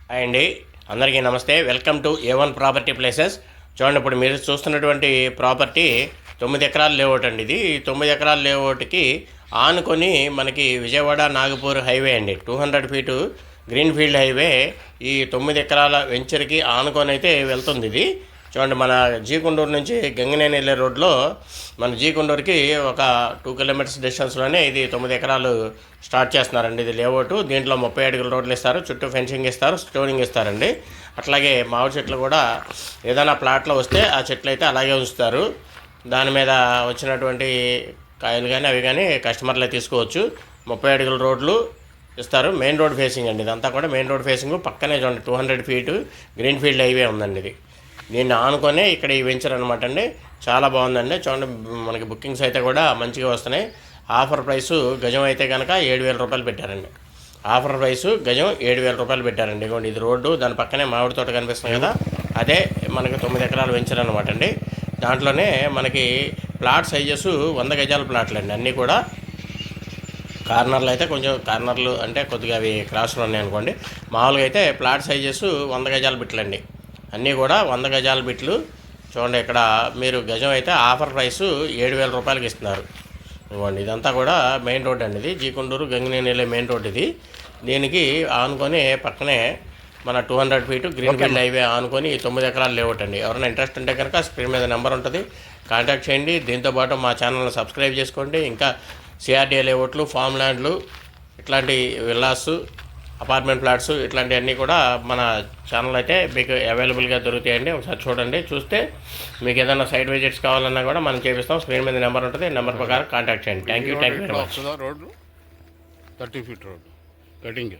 Hi అండి, అందరికీ నమస్తే. Welcome to A1 property places. చూడండి, ఇప్పుడు మీరు చూస్తున్నటువంటి ప్రాపర్టీ 9 ఎకరాల లేఅవుట్ అండి. ఇది 9 ఎకరాల లేఅవుట్కి ఆనుకొని మనకి విజయవాడ నాగపూర్ హైవే అండి. 200 ఫీటు గ్రీన్ ఫీల్డ్ హైవే ఈ 9 ఎకరాల వెంచర్కి ఆనుకొని అయితే వెళ్తుంది. ఇది చూడండి, మన జీకొండూరు నుంచి గంగినేని వెళ్ళే రోడ్లో మన జీకొండూరుకి ఒక 2 కిలోమీటర్స్ డిస్టెన్స్లోనే ఇది 9 ఎకరాలు స్టార్ట్ చేస్తున్నారండి. ఇది లేఅవుట్. దీంట్లో 30 అడుగుల రోడ్లు ఇస్తారు, చుట్టూ ఫెన్సింగ్ ఇస్తారు, స్టోరింగ్ ఇస్తారండి. అట్లాగే మామిడి చెట్లు కూడా ఏదైనా ప్లాట్లో వస్తే ఆ చెట్లు అయితే అలాగే ఉంచుతారు. దాని మీద వచ్చినటువంటి కాయలు కానీ అవి కానీ కస్టమర్లే తీసుకోవచ్చు. 30 అడుగుల రోడ్లు ఇస్తారు. మెయిన్ రోడ్ ఫేసింగ్ అండి. ఇదంతా కూడా మెయిన్ రోడ్ ఫేసింగ్. పక్కనే చూడండి 200 ఫీటు గ్రీన్ ఫీల్డ్ హైవే ఉందండి. ఇది దీన్ని ఆనుకొనే ఇక్కడ ఈ వెంచర్ అనమాట అండి. చాలా బాగుందండి. చూడండి, మనకి బుకింగ్స్ అయితే కూడా మంచిగా వస్తున్నాయి. ఆఫర్ ప్రైసు గజం అయితే కనుక 7,000 రూపాయలు పెట్టారండి. ఆఫర్ ప్రైసు గజం 7,000 రూపాయలు పెట్టారండి. ఇదిగోండి, ఇది రోడ్డు, దాని పక్కనే మామిడి తోట కనిపిస్తుంది కదా, అదే మనకి 9 ఎకరాల వెంచర్ అనమాట అండి. దాంట్లోనే మనకి ప్లాట్ సైజెస్ 100 గజాల ప్లాట్లు అండి. అన్నీ కూడా కార్నర్లు అయితే కొంచెం కార్నర్లు అంటే కొద్దిగా అవి క్రాస్లు ఉన్నాయి అనుకోండి. మామూలుగా అయితే ప్లాట్ సైజెస్ 100 గజాల బిట్లు అండి. అన్నీ కూడా 100 గజాల బిట్లు. చూడండి, ఇక్కడ మీరు గజం అయితే ఆఫర్ ప్రైసు 7,000 రూపాయలకి ఇస్తున్నారు. ఇవ్వండి, ఇదంతా కూడా మెయిన్ రోడ్ అండి. ఇది జీకొండూరు గంగినేని వెళ్ళే మెయిన్ రోడ్ ఇది. దీనికి ఆనుకొని పక్కనే మన 200 ఫీటు గ్రీన్ ఫీల్డ్ హైవే ఆనుకొని 9 ఎకరాలు లేఅవుట్ అండి. ఎవరైనా ఇంట్రెస్ట్ ఉంటే కనుక స్క్రీన్ మీద నెంబర్ ఉంటుంది, కాంటాక్ట్ చేయండి. దీంతోపాటు మా ఛానల్ని సబ్స్క్రైబ్ చేసుకోండి. ఇంకా సిఆర్డీఏ లేఅవుట్లు, ఫామ్ ల్యాండ్లు, ఇట్లాంటి విల్లాస్, అపార్ట్మెంట్ ఫ్లాట్స్ ఇట్లాంటివన్నీ కూడా మన ఛానల్ అయితే మీకు అవైలబుల్గా దొరుకుతాయండి. ఒకసారి చూడండి. చూస్తే మీకు ఏదైనా సైట్ విజిట్స్ కావాలన్నా కూడా మనం చేపిస్తాం. స్క్రీన్ మీద నెంబర్ ఉంటుంది, నెంబర్ ప్రకారం కాంటాక్ట్ చేయండి. Thank you very much. Road 30 feet road cutting.